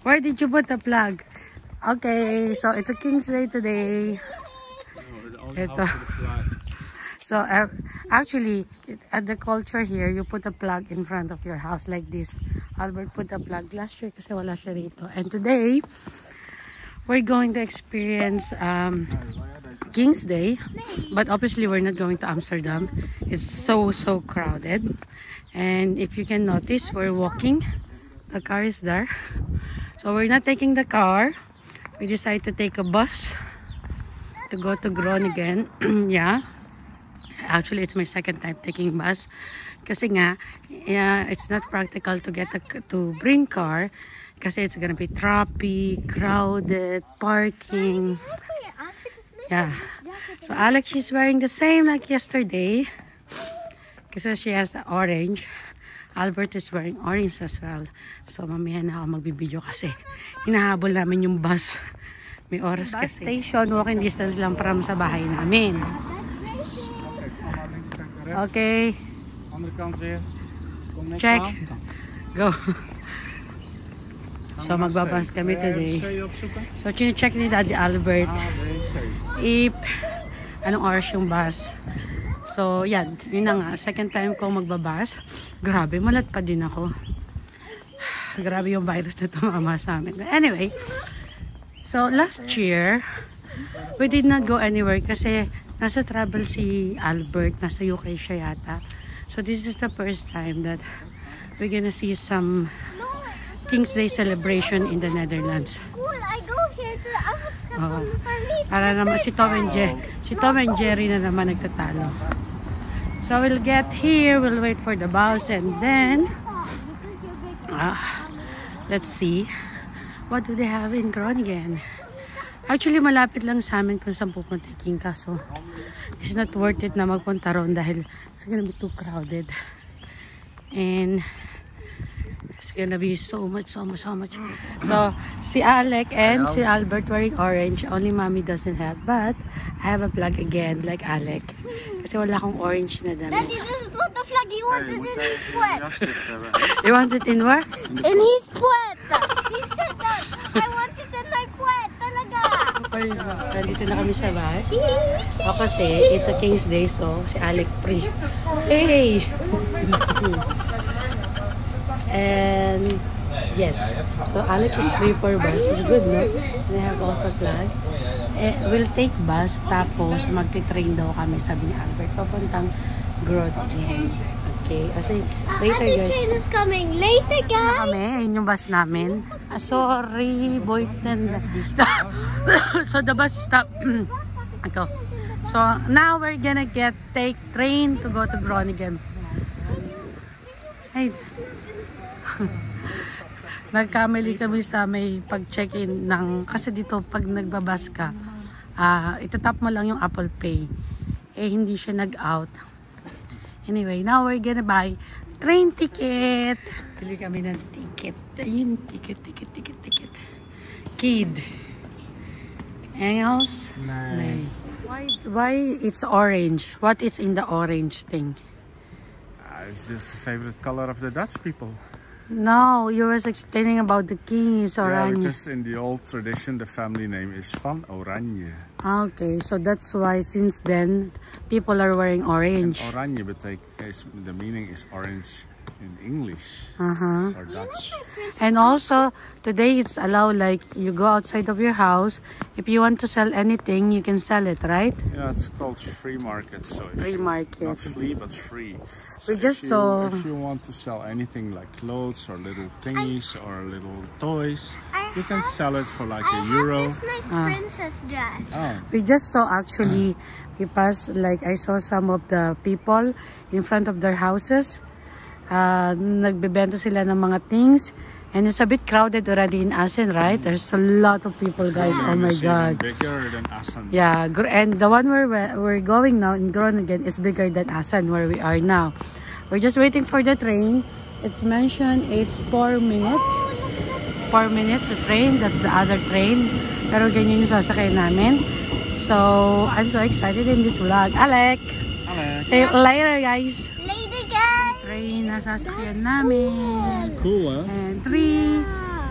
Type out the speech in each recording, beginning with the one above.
Where did you put the plug? Okay, so it's a King's Day today. Ito. So actually, at the culture here, you put a plug in front of your house like this. Albert put a plug last year kasi wala siya rito. And today, we're going to experience King's Day. But obviously, we're not going to Amsterdam. It's so crowded. And if you can notice, we're walking. The car is there. So we're not taking the car. We decided to take a bus to go to Groningen. Yeah. Actually, it's my second time taking bus. Kasi nga, it's not practical to to bring car. Kasi it's gonna be traffic, crowded, parking. Yeah. So Alex, she's wearing the same like yesterday. Kasi she has orange. Albert is wearing orange as well. So mamaya na ako magbibideo kasi hinahabol namin yung bus. May oras kasi. Station, walking distance lang from sa bahay namin. Okay. Andere kant weer. Check. Go. So magbabas kami today. So chine-check ni Daddy Albert if anong oras yung bus. So yan, yun na nga. Second time ko magbabas. Grabe, malat pa din ako. Grabe yung virus na tumama sa amin. But anyway, so last year, we did not go anywhere kasi nasa travel si Albert, nasa UK siya yata. So this is the first time that we're gonna see some King's Day celebration in the Netherlands. Cool, I go here to Amsterdam. Para naman si Tom and Jerry na naman nagtatalo. So we'll get here, we'll wait for the bus, and then let's see what do they have in Groningen. Actually, malapit lang sa amin kung saan pupunta yung kaso. It's not worth it na magpunta ron dahil it's gonna be too crowded. And it's gonna be so much. So, si Alec and si Albert wearing orange. Only mommy doesn't have. But, I have a plug again like Alec. Kasi wala akong orange na damit. Daddy doesn't want the flag. He wants it in his sweat. He wants it in where? In his sweat. He said that. I want it in my sweat. Talaga. Nandito na kami sa bus. O kasi, it's a King's Day, so si Alec free. Hey! And yes, so Alec is free for bus. It's good, no? They have also flag. We'll take bus, tapos magti-train daw kami, sabi ni Albert, papuntang Groningen. Okay, kasi later guys. The train is coming later, guys. Kami, yun yung bus namin. Sorry, Boyton. So the bus stop. Ito. So now we're gonna take train to go to Groningen. Hey. Nagkamali kami sa may pag-check-in ng, kasi dito pag nagbabas ka, itatap mo lang yung Apple Pay. Eh hindi siya nag-out. Anyway, now we're gonna buy train ticket. Pili kami ng ticket. Ayun, ticket. Kid. Anything else? Nee. Why it's orange? What is in the orange thing? It's just the favorite color of the Dutch people. No, you was explaining about the king is Yeah, orange. because in the old tradition, the family name is Van Oranje. Okay, so that's why since then people are wearing orange. And Oranje the meaning is orange in English or Dutch. And also today it's allowed, like you go outside of your house, if you want to sell anything you can sell it, right? Yeah, it's called free market. So Free market. Not flea, but free. So We just saw. If you want to sell anything like clothes or little thingies or little toys, you can sell it for like €1. This nice princess dress. Oh. We just saw actually, we passed, like I saw some of the people in front of their houses. Nagbebenta sila ng mga things. And it's a bit crowded already in Assen, right? There's a lot of people, guys. Oh my God. Bigger than Assen. Yeah, and the one where we're going now in Groningen is bigger than Assen, where we are now. We're just waiting for the train. It's mentioned it's 4 minutes. 4 minutes a train. That's the other train. Pero ganyan yung sasakay namin. So, I'm so excited in this vlog. Alec! Say later, guys! Lady guys! Train na sasakyan namin. It's cool, huh? And 3,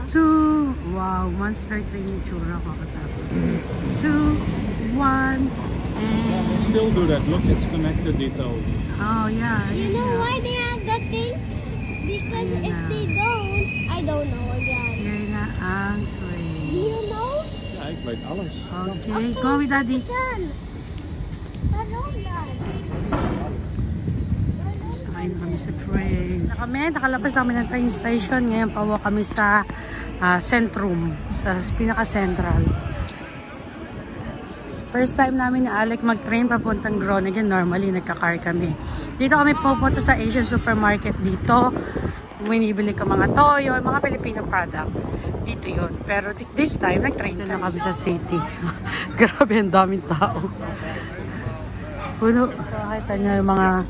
2, wow, monster train yung tsura ko katapos. 2, 1, and... Still do that. Look, it's connected dito. Oh, yeah. You know why they have that thing? Because if they don't, I don't know again. Here na ang Do train. you know? Ja, ik weet alles. Okay, go with daddy. Done. Waarom dan? Sakayin kami sa train. Nakalabas na kami ng train station. Ngayon pawa kami sa Centrum, sa pinaka-central. First time namin ni Alec mag-train papuntang Groningen. Normally, nagka-car kami. Dito kami pupunta sa Asian supermarket dito. Winibili ko mga toyo, mga Filipino product. Dito yun. Pero this time, nag-train na kami sa city. Grabe, ang daming tao. Puno. Nakita nyo yung mga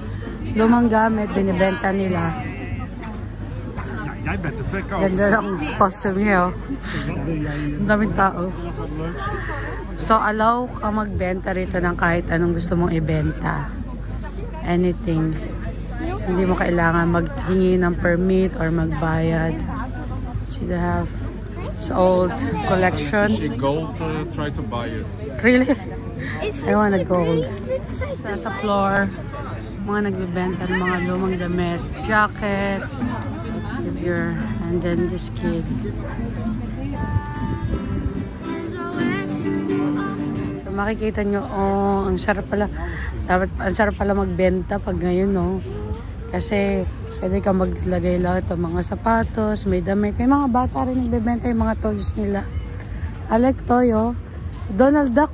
lumang gamit, binibenta nila. Jij bent de verkoop. Ganda ng costume niya. Ang daming tao. So, allow ka magbenta rito ng kahit anong gusto mong ibenta. Anything. Hindi mo kailangan maghingi ng permit or magbayad. So, they have old collection. Als je gold try to buy it. Really? I want a gold. Sa floor, mga nagbibenta ng mga lumang damit. Jacket. And then this kid. So, makikita nyo, oh, ang sarap pala. Ang sarap pala magbenta pag ngayon, no? Kasi pwede ka maglagay lahat ng mga sapatos, may damit. May mga bata rin nagbebenta yung mga toys nila. I like toyo. Donald Duck,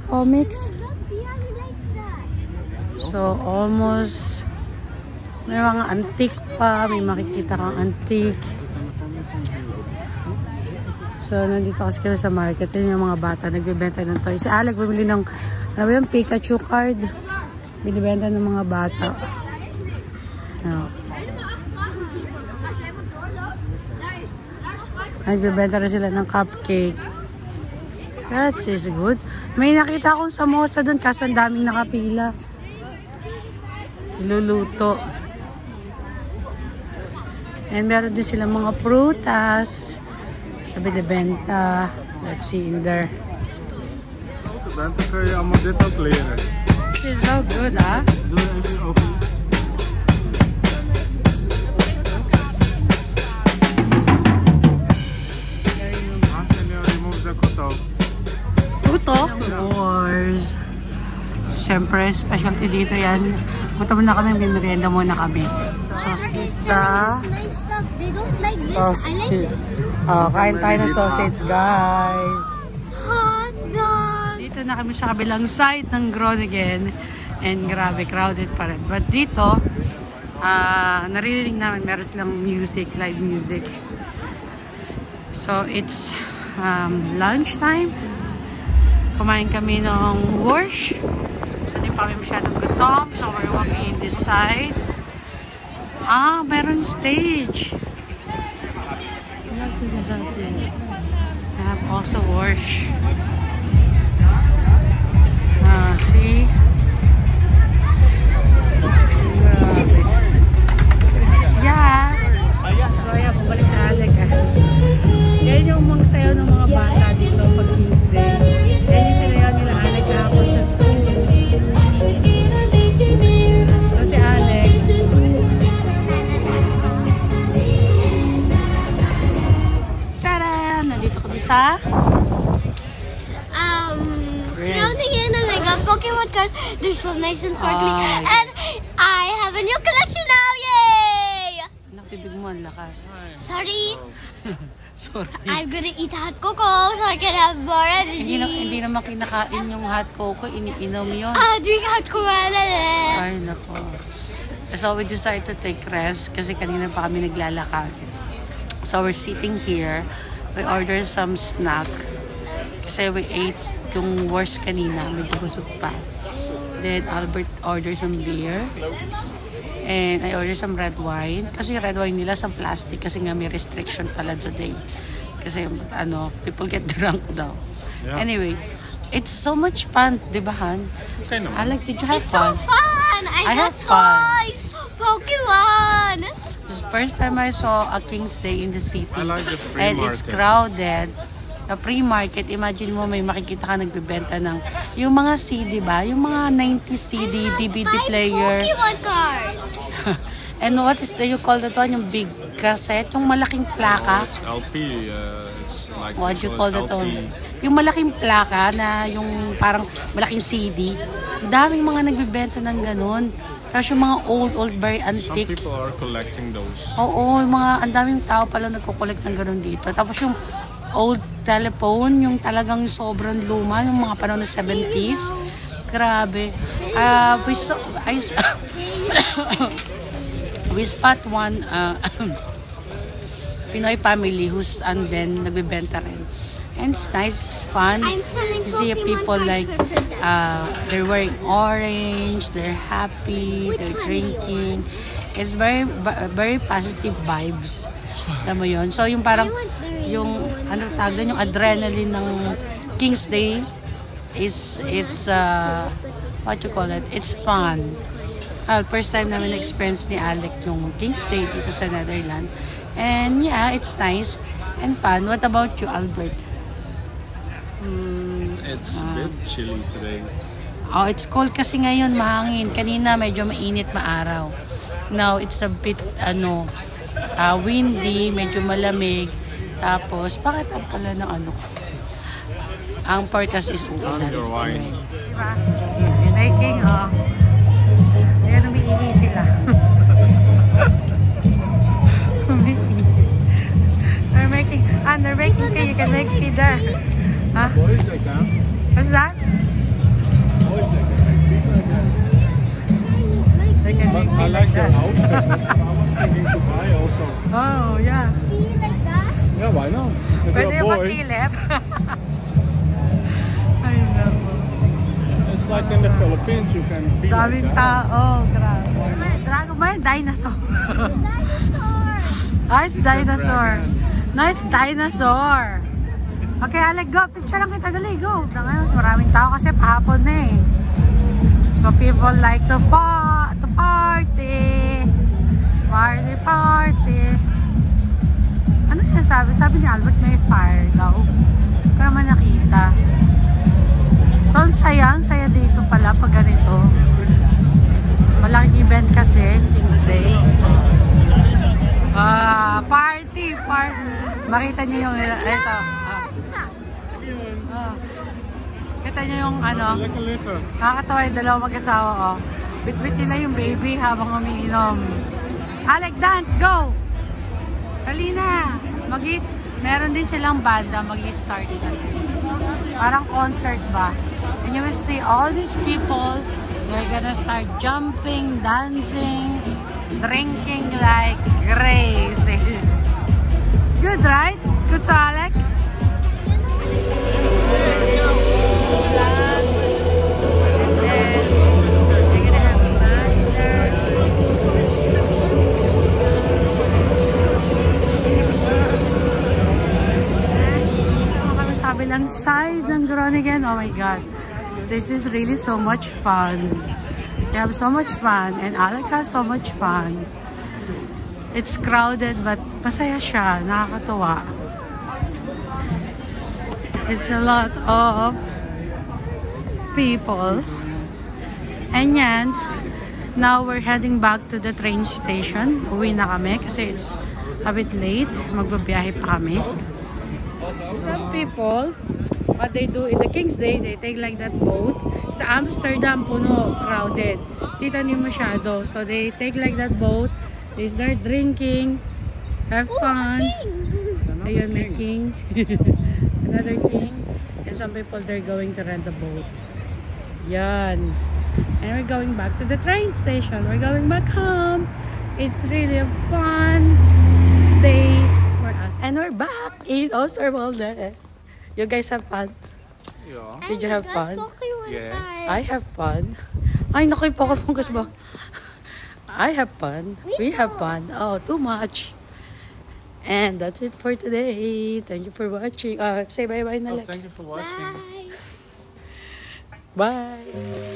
comics. So, almost may mga antique pa, may makikita kang antique. So, nandito kasi kami sa market. Yun yung mga bata, nagbibenta ng toys. Si Alec bumili ng, Pikachu card. Binibenta ng mga bata. Nagbibenta rin sila ng cupcake. That is good. May nakita akong samosa doon kasi ang daming nakapila. Iluluto. And meron din silang mga prutas. Binibenta. Let's see in there. Dan kun je allemaal dit ook leren. This is so good, ah. Doe even open. Can you remove the kuto? Kuto? Of course. Siyempre, specialty dito yan. Punta muna kami, merienda muna kami. Sausage sa... Nice stuff. They don't like this. I like Sausage. it. Kain tayo ng sausage, guys. Hot dog. Dito na kami sa kabilang side ng Groningen. And grabe, crowded pa rin. But dito, naririnig namin meron silang music, live music. So, it's lunchtime. Kumain kami ng wash. Hindi pa kami masyadong gutom. So, we're walking in this side. Meron stage. I have also wash. See? Yeah. So, ayan, bumalik sa Alec. Yan yung mga sayo ng mga bata dito pag Tuesday. Yan yung sinayaw nila Alec kahapon sa school. So, si Alec. Tada! Nandito kami sa Surrounding in and I got Pokemon cards. They're so nice and sparkly. And I have a new collection now. Yay! Nakibig mo ang lakas. Sorry. Sorry. I'm gonna eat hot cocoa so I can have more energy. Hindi naman kinakain yung hot cocoa. Iniinom yun. I'll drink hot cocoa. Ay, nako. So, we decided to take rest kasi kanina pa kami naglalakad. So, we're sitting here. We ordered some snack. Kasi we ate yung worst kanina. Medyo busog pa. Then, Albert ordered some beer. And I ordered some red wine. Kasi red wine nila sa plastic. Kasi nga may restriction pala today. Kasi, people get drunk daw. Yeah. Anyway, it's so much fun, di ba, Han? Okay naman. Alec, did you have It's fun? so fun. I had got fun. toys. Pokemon. This is the first time I saw a King's Day in the city. I like the free And market. it's crowded. The free market, imagine mo may makikita ka nagbebenta ng yung mga CD ba? Yung mga 90s CD, DVD player. Pokemon cards. And what is the, you call that one? Yung big cassette? Yung malaking plaka? It's LP. It's like What do you call that LP. one? Yung malaking plaka na yung parang malaking CD. Daming mga nagbebenta ng ganun. Tapos yung mga old, very Some antique. people are collecting those. Oo, yung mga, ang daming tao pala nagko-collect ng ganun dito. Tapos yung old telephone, yung talagang sobrang luma, yung mga panahon ng 70s. Grabe. We spot one Pinoy family who's and then nagbebenta rin. And it's nice, it's fun. I'm selling You see Pokemon people cards like for birthday. they're wearing orange, they're happy, Which they're one? drinking. It's very positive vibes. Alam mo yun? So yung parang yung ano tawag doon, yung adrenaline ng King's Day it's what you call it? It's fun. First time namin experience ni Alec yung King's Day dito sa Netherlands. And yeah, it's nice and fun. What about you, Albert? It's a bit chilly today. Oh, it's cold kasi ngayon, mahangin. Kanina medyo mainit maaraw. Now it's a bit windy, medyo malamig. Tapos bakit ang pala ng ano? Ang forecast is uulan. Your wine. Diba? Making, ayan, umiili sila. They're making tea. You can make tea there. Huh? Boys, they can. What's that? Boys, they can make tea like that. They can make tea I like like your that. outfit. That's what I was thinking to buy also. Oh, yeah. Be like that? Yeah, why not? If Pwede you're a yung boy, masilip. Ay, naku. it's like in the Philippines, you can be like Daming that. tao. Grabe. Dragon ba yun? Dinosaur. Ah, it's dinosaur. No, it's dinosaur. Okay, Alec, go. Picture lang kita. Dali, go. Ngayon, maraming tao kasi pahapon na eh. So, people like to party. Party. Ano yung sabi? Sabi ni Albert may fire daw. Hindi ko naman nakita. So, ang saya dito pala pag ganito. Malaking event kasi, King's Day. Party. Makita niyo yung, ito. Kita niyo yung ano, Lekker. nakakatawa yung dalawang mag-asawa ko. Bit-bit nila yung baby habang umiinom. Alec, dance, go! Dali na! Meron din silang banda, mag-start na. Parang concert ba? And you will see all these people, they're gonna start jumping, dancing, drinking like crazy. It's good, right? Good sa Alec? Kabilang side ng Groningen. Oh my God. This is really so much fun. We have so much fun and Alec has so much fun. It's crowded but masaya siya. Nakakatuwa. It's a lot of people. And yan, now we're heading back to the train station. Uwi na kami kasi it's a bit late. Magbabiyahe pa kami. Some people, what they do in the King's Day, they take like that boat. Sa Amsterdam, puno, crowded. Dito hindi masyado. So they take like that boat. They start drinking, have fun. Ayun, may king. Another king. And some people, they're going to rent a boat. Yan. And we're going back to the train station. We're going back home. It's really a fun day for us. And we're back in Oosterwolde. You guys have fun? Yeah. Did you have fun? Yes. I have fun. Ay, naku, yung Pokemon kasi ba? I have fun. We have fun. Oh, too much. And that's it for today. Thank you for watching. Say bye-bye na lang. Thank you for watching. Bye. Bye.